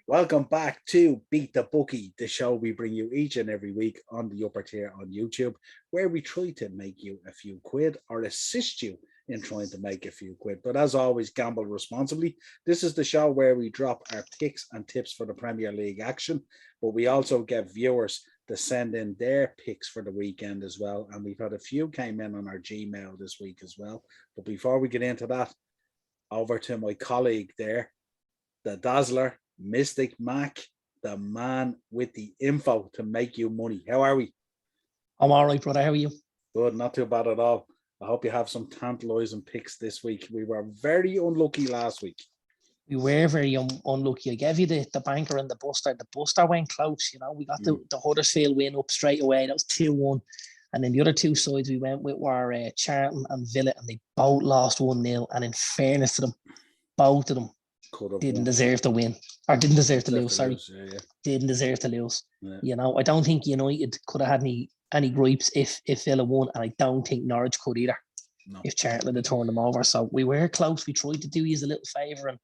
Welcome back to Beat the Bookie, the show we bring you each and every week on the upper tier on YouTube, where we try to make you a few quid or assist you in trying to make a few quid. But as always, gamble responsibly. This is the show where we drop our picks and tips for the Premier League action, but we also get viewers to send in their picks for the weekend as well. And we've had a few came in on our Gmail this week as well. But before we get into that, over to my colleague there, the Dazzler, Mystic Mac, the man with the info to make you money. How are we? I'm all right, brother. How are you? Good, not too bad at all. I hope you have some tantalizing picks this week. We were very unlucky last week. We were very unlucky. I gave you the banker and the buster. The buster went close, you know. We got the Huddersfield win up straight away. That was 2-1. And then the other two sides we went with were Charlton and Villa, and they both lost 1-0. And in fairness to them, both of them didn't deserve to win. Or didn't deserve to lose, sorry. Didn't deserve to lose. Yeah. You know, I don't think United could have had any gripes if Villa won, and I don't think Norwich could either. No. If Charlton had turned them over. So we were close. We tried to do you a little favour, and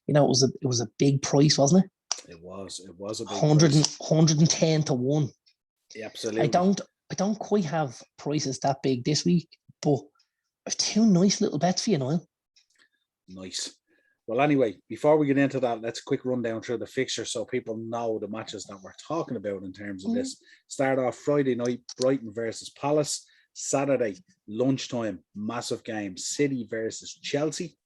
you know, it was a big price, wasn't it? It was a big 110 to 1. Yeah, absolutely. I don't quite have prices that big this week, but I've two nice little bets for you, Niall. Nice. Well, anyway, before we get into that, let's quick run down through the fixture so people know the matches that we're talking about in terms of this. Start off Friday night, Brighton versus Palace. Saturday, lunchtime, massive game, City versus Chelsea.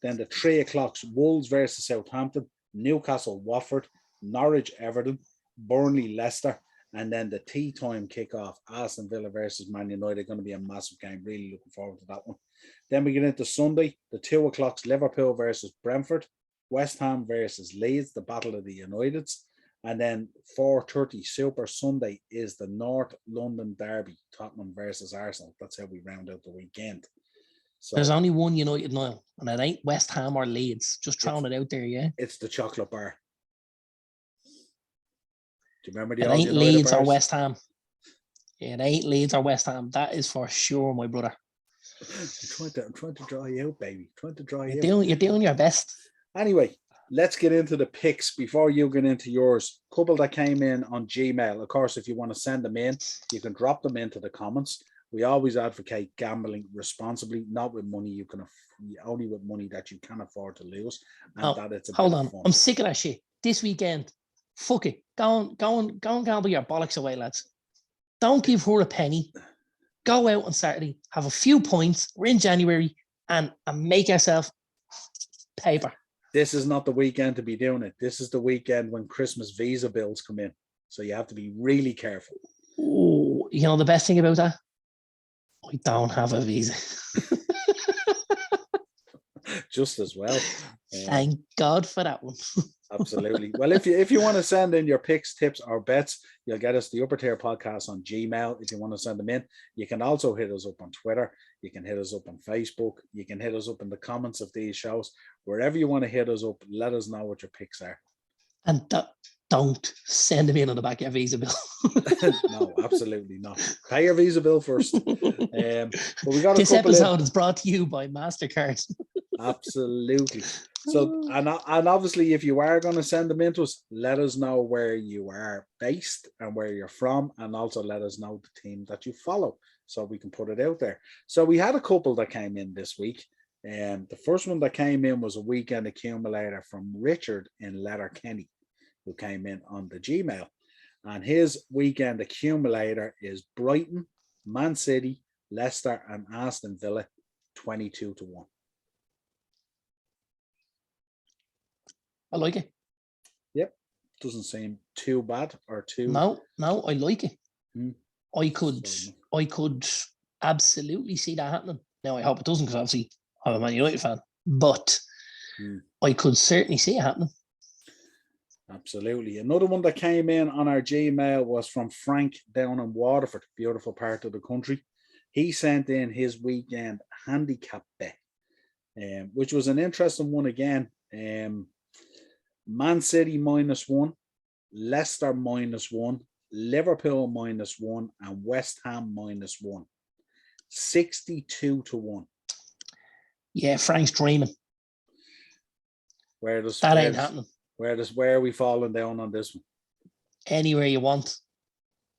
Then the 3 o'clock, Wolves versus Southampton, Newcastle, Watford, Norwich, Everton, Burnley, Leicester. And then the tea time kickoff, Aston Villa versus Man United, going to be a massive game. Really looking forward to that one. Then we get into Sunday, the 2 o'clock, Liverpool versus Brentford, West Ham versus Leeds, the Battle of the Uniteds. And then 4:30 Super Sunday is the North London Derby, Tottenham versus Arsenal. That's how we round out the weekend. So there's only one United now, and it ain't West Ham or Leeds. Just throwing it out there, yeah. It's the chocolate bar. Do you remember the old United Leeds bars? Or West Ham? Yeah, it ain't Leeds or West Ham. That is for sure, my brother. I'm trying to draw you out, baby. You're doing your best. Anyway, let's get into the picks before you get into yours. Couple that came in on Gmail. Of course, if you want to send them in, you can drop them into the comments. We always advocate gambling responsibly, not with money only with money that you can afford to lose. And that it's hold on. Fun. I'm sick of that shit. This weekend, fuck it. Go and gamble your bollocks away, lads. Don't give her a penny. Go out on Saturday, have a few points. We're in January, and make yourself paper. This is not the weekend to be doing it. This is the weekend when Christmas visa bills come in. So you have to be really careful. Oh, you know the best thing about that? I don't have a visa. Just as well. Thank God for that one. Absolutely. Well, if you want to send in your picks, tips, or bets, you'll get us the Upper Tier Podcast on Gmail. If you want to send them in, you can also hit us up on Twitter. You can hit us up on Facebook. You can hit us up in the comments of these shows. Wherever you want to hit us up, let us know what your picks are. And don't send them in on the back of your visa bill. No, absolutely not. Pay your visa bill first. But we got this episode is brought to you by MasterCard. Absolutely. So, and obviously, if you are going to send them in to us, let us know where you are based and where you're from, and also let us know the team that you follow so we can put it out there. So we had a couple that came in this week. The first one that came in was a weekend accumulator from Richard in Letterkenny, who came in on the Gmail. And his weekend accumulator is Brighton, Man City, Leicester, and Aston Villa, 22 to 1. I like it. Yep. Doesn't seem too bad or too. No, I like it. I could absolutely see that happening. Now I hope it doesn't, because obviously I'm a Man United fan. But I could certainly see it happening. Absolutely. Another one that came in on our Gmail was from Frank down in Waterford, beautiful part of the country. He sent in his weekend handicap bet, which was an interesting one again. Man City -1, Leicester -1, Liverpool -1, and West Ham -1. 62 to 1. Yeah, Frank's dreaming. Where does that ain't happening? Where are we falling down on this one? Anywhere you want.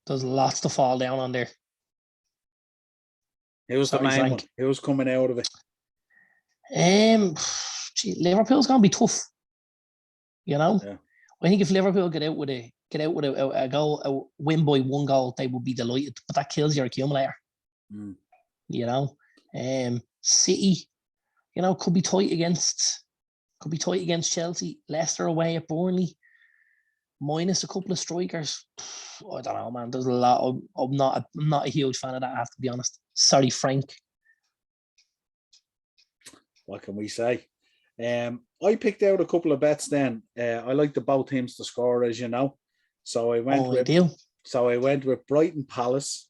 There's lots to fall down on there. Who's the main one? Who's coming out of it? Liverpool's gonna be tough. You know, Yeah. I think if Liverpool get out with a goal, a win by 1 goal, they will be delighted. But that kills your accumulator. You know, City, you know, could be tight against Chelsea. Leicester away at Burnley, minus a couple of strikers. I don't know, man. There's a lot. I'm not a huge fan of that. I have to be honest. Sorry, Frank. What can we say? I picked out a couple of bets then. I like the both teams to score, as you know. So I went with Brighton Palace.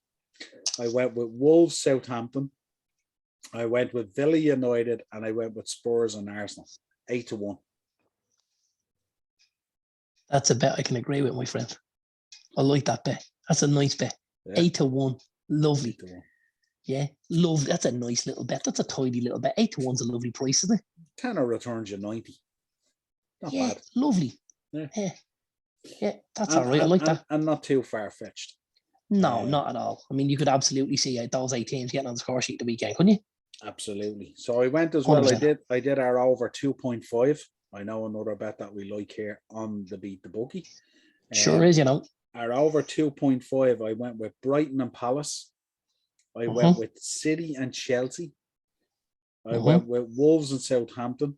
I went with Wolves Southampton. I went with Villa United, and I went with Spurs and Arsenal. 8-1. That's a bet I can agree with, my friend. I like that bet. That's a nice bet. Yeah. 8-1. Lovely. 8-1. Yeah, lovely. That's a nice little bet. That's a tidy little bet. 8-1's a lovely price, isn't it? Tenner returns you 90. Not bad. Lovely. Yeah, that's all right. I like that. And not too far-fetched. No, not at all. I mean, you could absolutely see those 8 teams getting on the score sheet the weekend, couldn't you? Absolutely. So I went as well. 100%. I did our over 2.5. I know another bet that we like here on the Beat the Bookie. Sure is, you know. Our over 2.5, I went with Brighton and Palace. I went with City and Chelsea. I went with Wolves and Southampton.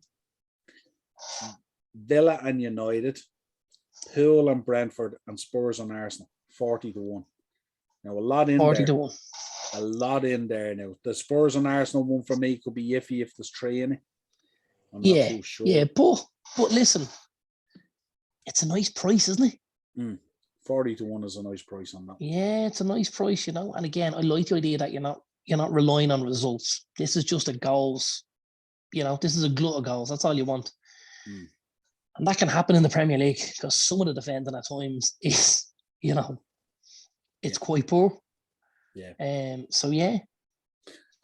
Villa and United. Poole and Brentford, and Spurs and Arsenal. 40-1. Now, a lot in 40-1. A lot in there now. The Spurs and Arsenal one for me could be iffy if there's 3 in it. I'm not too sure. Yeah, but listen, it's a nice price, isn't it? 40-1 is a nice price on that. Yeah, it's a nice price, you know. And again, I like the idea that you're not relying on results. This is just a goals. You know, this is a glut of goals. That's all you want. And that can happen in the Premier League because some of the defending at times is, you know, it's quite poor. Yeah. So I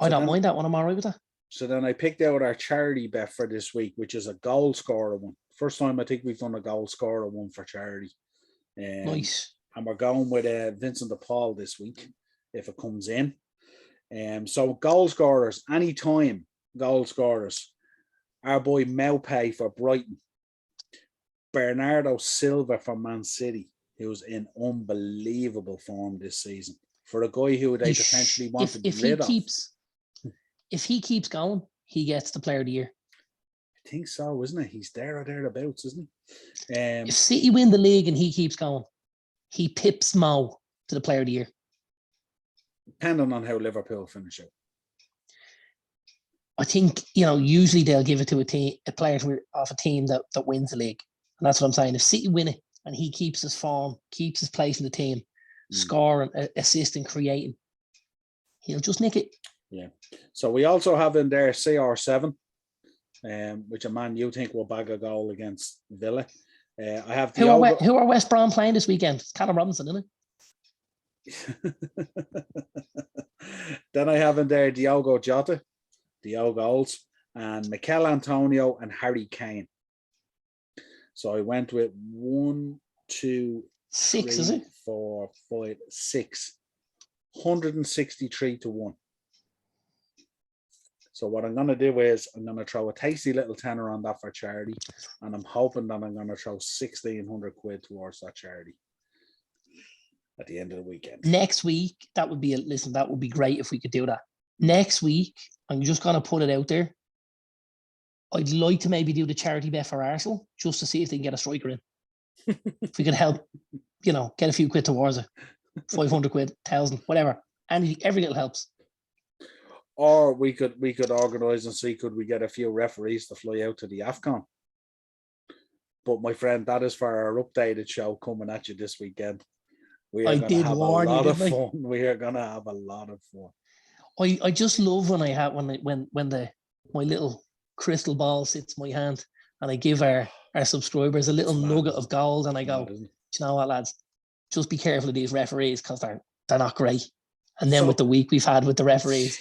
don't mind that one. I'm all right with that. So then I picked out our charity bet for this week, which is a goal scorer one. First time I think we've done a goal scorer one for charity. Nice. And we're going with Vincent de Paul this week, if it comes in. So goal scorers, anytime goal scorers. Our boy Maupay for Brighton. Bernardo Silva for Man City, who's in unbelievable form this season. For a guy who they potentially want to get rid of. If he keeps going, he gets the Player of the Year. I think so, isn't it? He's there or thereabouts, isn't he? If City win the league and he keeps going, he pips Mo to the Player of the Year. Depending on how Liverpool finish out. I think, you know, usually they'll give it to a player off a team that wins the league. And that's what I'm saying. If City win it and he keeps his form, keeps his place in the team, scoring, assisting, creating, he'll just nick it. Yeah. So we also have in there CR7, which a man you think will bag a goal against Villa. I have who are West Brom playing this weekend? It's Callum Robinson, isn't it? Then I have in there Diogo Jota, goals, and Mikel Antonio and Harry Kane. So I went with 1, 2, 6, 3, is it? 4, 5, 6. 163-1. So what I'm going to do is I'm going to throw a tasty little tenner on that for charity, and I'm hoping that I'm going to throw 1,600 quid towards that charity at the end of the weekend. Next week, that would be great if we could do that. Next week, I'm just going to put it out there. I'd like to maybe do the charity bet for Arsenal just to see if they can get a striker in. If we could help, you know, get a few quid towards it. 500 quid, 1,000, whatever. Every little helps. Or we could organise and see, could we get a few referees to fly out to the AFCON? But my friend, that is for our updated show coming at you this weekend. We are going to have a lot of fun. We are going to have a lot of fun. I just love when my little crystal ball sits in my hand and I give our subscribers a little nugget of gold and I go, do you know what, lads? Just be careful of these referees because they're not great. And then with the week we've had with the referees,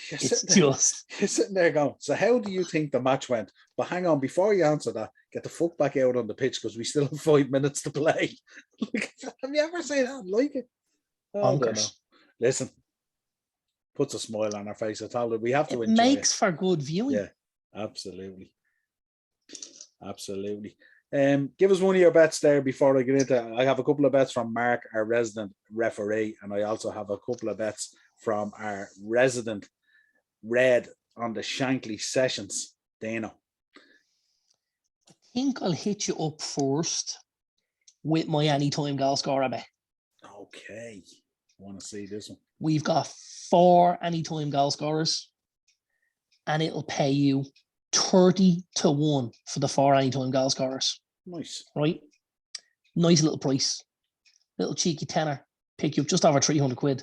you're sitting there going, so how do you think the match went? But hang on, before you answer that, get the fuck back out on the pitch because we still have 5 minutes to play. Have you ever seen that like it? I don't know. Listen, puts a smile on our face. I told her we have to enjoy it. Makes for good viewing. Yeah, absolutely. Absolutely. Give us one of your bets there before I get into it. I have a couple of bets from Mark, our resident referee, and I also have a couple of bets from our resident Red on the Shankly Sessions, Dano. I think I'll hit you up first with my anytime goal scorer bet. Okay. I want to see this one. We've got 4 anytime goal scorers, and it'll pay you 30-1 for the 4 anytime goal scorers. Nice. Right? Nice little price. Little cheeky tenner. Pick you up just over 300 quid.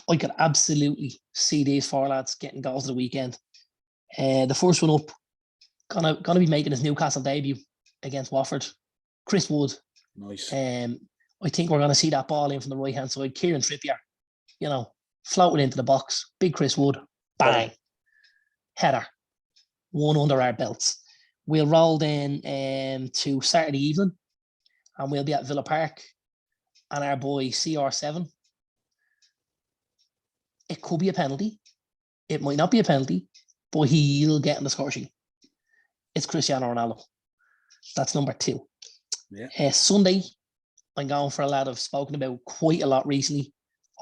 I could absolutely see these 4 lads getting goals of the weekend. The first one up, gonna be making his Newcastle debut against Watford. Chris Wood. Nice. I think we're gonna see that ball in from the right hand side. Kieran Trippier, floating into the box. Big Chris Wood. Bang. Header. 1 under our belts. We'll roll then to Saturday evening, and we'll be at Villa Park, and our boy CR7. It could be a penalty. It might not be a penalty, but he'll get in the score sheet. It's Cristiano Ronaldo. That's number 2. Yeah. Sunday, I'm going for a lad I've spoken about quite a lot recently.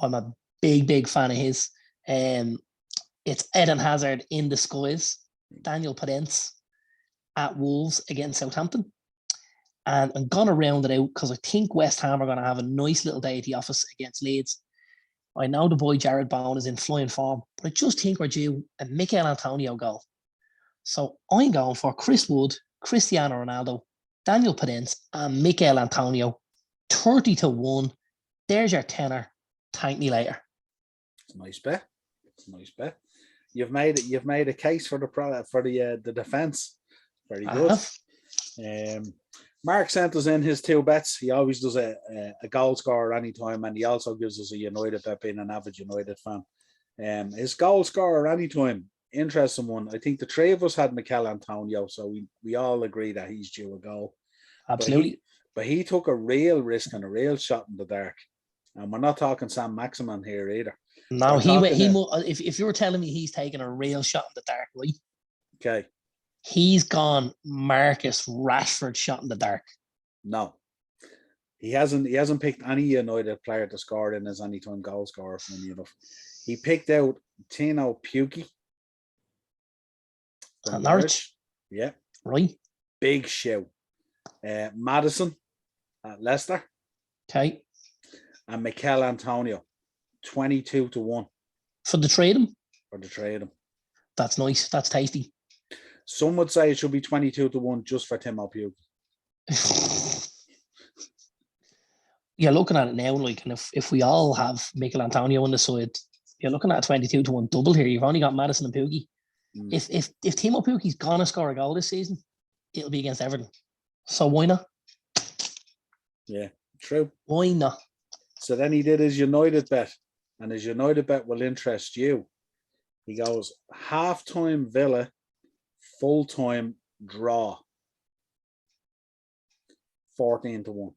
I'm a big fan of his. It's Eden Hazard in the skies. Daniel Padence at Wolves against Southampton. And I'm going to round it out because I think West Ham are going to have a nice little day at the office against Leeds. I know the boy Jared Bowen is in flying form, but I just think we're due a Mikel Antonio goal. So I'm going for Chris Wood, Cristiano Ronaldo, Daniel Padence, and Mikel Antonio. 30-1. There's your tenner. Thank me later. It's a nice bet. It's a nice bet. You've made it. You've made a case for the defense. Very good. Mark sent us in his 2 bets. He always does a goal scorer anytime, and he also gives us a United bet, being an avid United fan. His goal scorer anytime, interesting one. I think the 3 of us had Mikel Antonio, so we all agree that he's due a goal. Absolutely. But he took a real risk and a real shot in the dark. And we're not talking Sam Maximan here either. No, if you were telling me he's taking a real shot in the dark, right? Okay. He's gone Marcus Rashford shot in the dark. No. He hasn't picked any United player to score in as anytime goal scorer, funny enough. He picked out Tino Pukki. Norwich. Yeah. Right. Big show. Maddison at Leicester. Okay. And Mikel Antonio. 22-1. For the trade him? For the trade him. That's nice. That's tasty. Some would say it should be 22-1 just for Timo Pukki. You're looking at it now, like, and if we all have Mikel Antonio on the side, you're looking at a 22-1 double here. You've only got Maddison and Pukki. If Timo Pukki's gonna score a goal this season, it'll be against Everton. So why not? Yeah, true. Why not? So then he did his United bet, and his United bet will interest you. He goes half-time Villa, full-time draw. 14-1.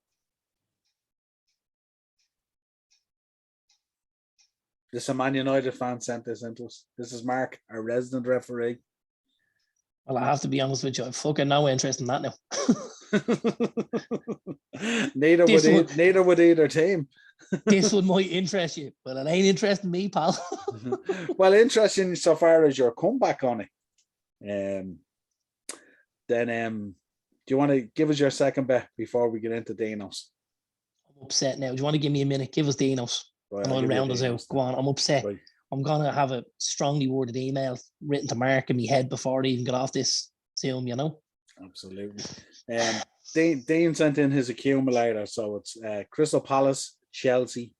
This is a Man United fan sent this into us. This is Mark, our resident referee. Well, I have to be honest with you. I'm fucking no interest in that now. Neither would either team. This one might interest you, but it ain't interesting me, pal. Well, interesting so far as your comeback on it. Then do you want to give us your second bet before we get into Dino's? I'm upset now. Do you want to give me a minute? Give us Dino's. Right, and I'll round us out. Go on. I'm upset. Right. I'm going to have a strongly worded email written to Mark in my head before I even get off this Zoom, Absolutely. Dean sent in his accumulator. So it's Crystal Palace, Chelsea,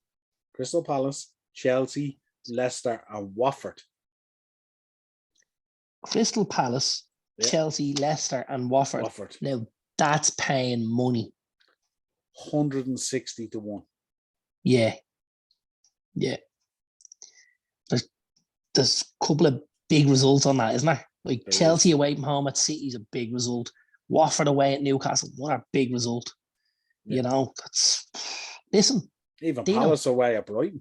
Leicester, and Watford. Crystal Palace, Chelsea, Leicester, and Watford. Now, that's paying money. 160-1. Yeah. There's a couple of big results on that, isn't there? Like There Chelsea is. away from home at City is a big result. Watford away at Newcastle, what a big result. Yeah. You know, that's listen. Even Dino, Palace away at Brighton.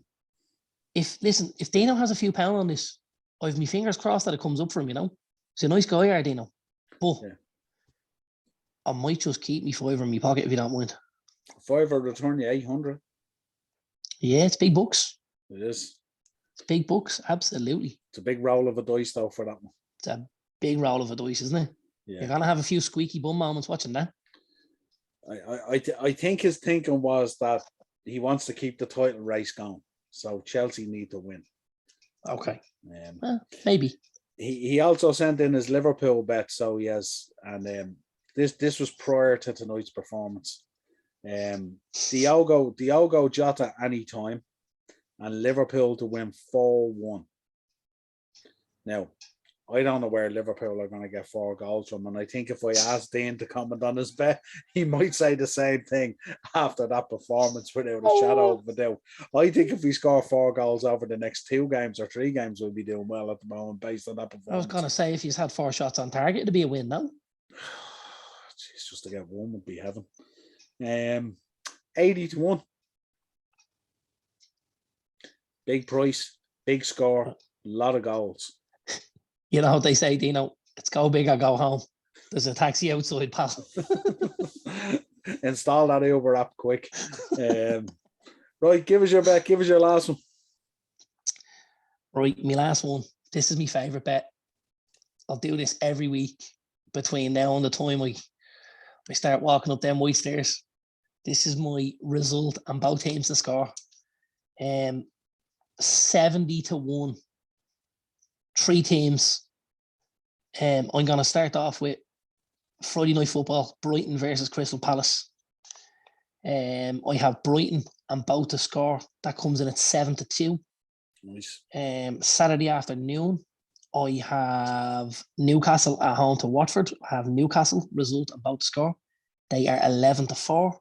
if Dino has a few pounds on this, I've my fingers crossed that it comes up for him, you know. He's a nice guy, Dino. But Yeah. I might just keep me fiver in my pocket if you don't mind. Fiver return you 800. Yeah, it's big bucks. It is. It's big bucks, absolutely. It's a big roll of a dice though for that one. It's a big roll of a dice, isn't it? Yeah. You're gonna have a few squeaky bum moments watching that. I think his thinking was that he wants to keep the title race going, so Chelsea need to win. Okay. Maybe. He also sent in his Liverpool bet, so he has, and this was prior to tonight's performance. Diogo Jota anytime, and Liverpool to win 4-1. Now, I don't know where Liverpool are going to get 4 goals from, and I think if I asked Dean to comment on his bet, he might say the same thing after that performance without a shadow of a doubt. I think if we score 4 goals over the next 2 games or 3 games, we'll be doing well at the moment based on that performance. I was going to say, if he's had 4 shots on target, it'd be a win, no? Jeez, just to get 1 would be heaven. 80-1. Big price, big score, a lot of goals. You know what they say, Dino? It's go big or go home. There's a taxi outside, pal. Install that Uber app quick. Right, give us your bet. Give us your last one. Right, my last one. This is my favourite bet. I'll do this every week between now and the time I start walking up them white stairs. This is my result and both teams to score. 70-1. 3 teams. I'm going to start off with Friday night football, Brighton versus Crystal Palace. I have Brighton and both to score. That comes in at 7-2. Nice. Saturday afternoon, I have Newcastle at home to Watford. I have Newcastle result and both to score. They are 11-4.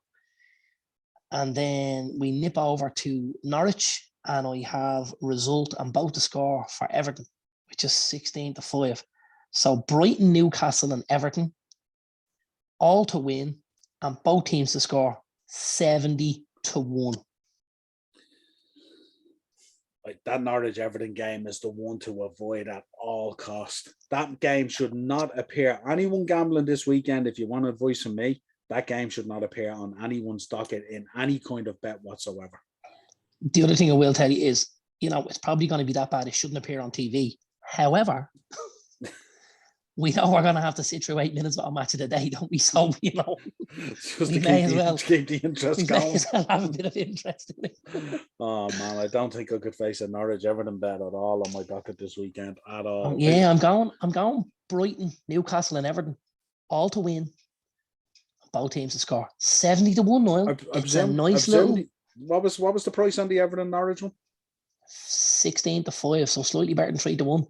And then we nip over to Norwich, and I have result and both to score for Everton, which is 16-5. So Brighton, Newcastle, and Everton all to win, and both teams to score 70-1. Like that Norwich Everton game is the one to avoid at all cost. That game should not appear. Anyone gambling this weekend, if you want advice from me, that game should not appear on anyone's docket in any kind of bet whatsoever. The other thing I will tell you is, it's probably going to be that bad. It shouldn't appear on TV. However, we know we're going to have to sit through 8 minutes of a match of the day, don't we? So, just we to may as well keep the interest going. May as well have a bit of interest in it. Oh man, I don't think I could face a Norwich Everton bet at all on my docket this weekend at all. Yeah, I'm going Brighton, Newcastle, and Everton all to win. Both teams to score 70-1. Niall. It's a nice little. What was the price on the Everton Norwich one? 16-5, so slightly better than 3-1.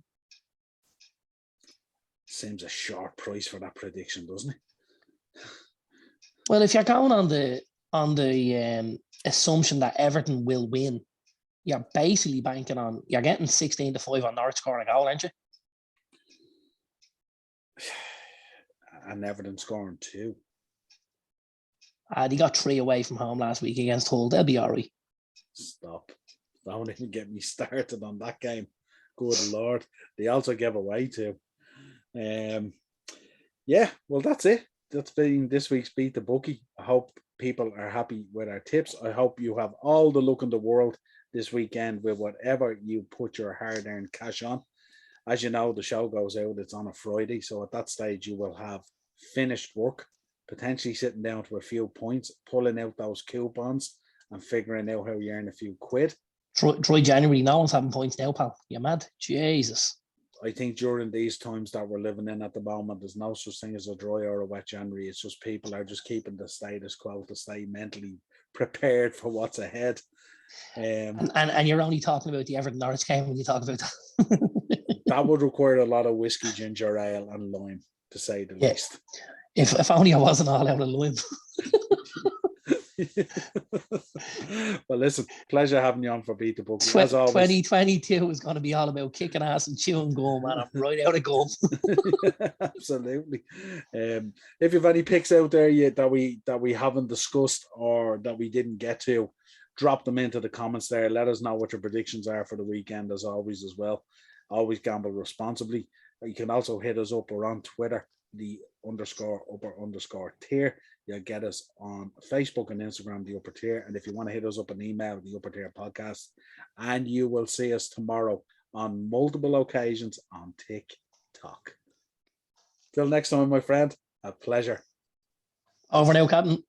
Seems a short price for that prediction, doesn't it? Well, if you're going on the assumption that Everton will win, you're basically banking on you're getting 16-5 on Norwich scoring a goal, aren't you? And Everton scoring 2. They got 3 away from home last week against Hull. They'll be all right. Stop. Don't even get me started on that game. Good Lord. They also gave away 2. Yeah, well, that's it. That's been this week's Beat the Bookie. I hope people are happy with our tips. I hope you have all the luck in the world this weekend with whatever you put your hard-earned cash on. As you know, the show goes out, it's on a Friday. So at that stage, you will have finished work, potentially sitting down to a few points, pulling out those coupons and figuring out how you earn a few quid. Dry January, no one's having points now, pal. You're mad? Jesus. I think during these times that we're living in at the moment, there's no such thing as a dry or a wet January. It's just people are just keeping the status quo to stay mentally prepared for what's ahead. And you're only talking about the Everton Norwich game when you talk about that. That would require a lot of whiskey, ginger ale, and lime, to say the least. If only I wasn't all out of lime. Well, listen, pleasure having you on for Beat the Bookie. As always, 2022 is going to be all about kicking ass and chewing gum, and I'm right out of gum. Absolutely. If you have any picks out there yet that we haven't discussed or that we didn't get to, drop them into the comments there. Let us know what your predictions are for the weekend, as always, as well. Always gamble responsibly. You can also hit us up. We're on Twitter, the _upper_tier. You'll get us on Facebook and Instagram, the upper tier. And if you want to hit us up an email, the upper tier podcast. And you will see us tomorrow on multiple occasions on TikTok. Till next time, my friend, a pleasure. Over now, Captain.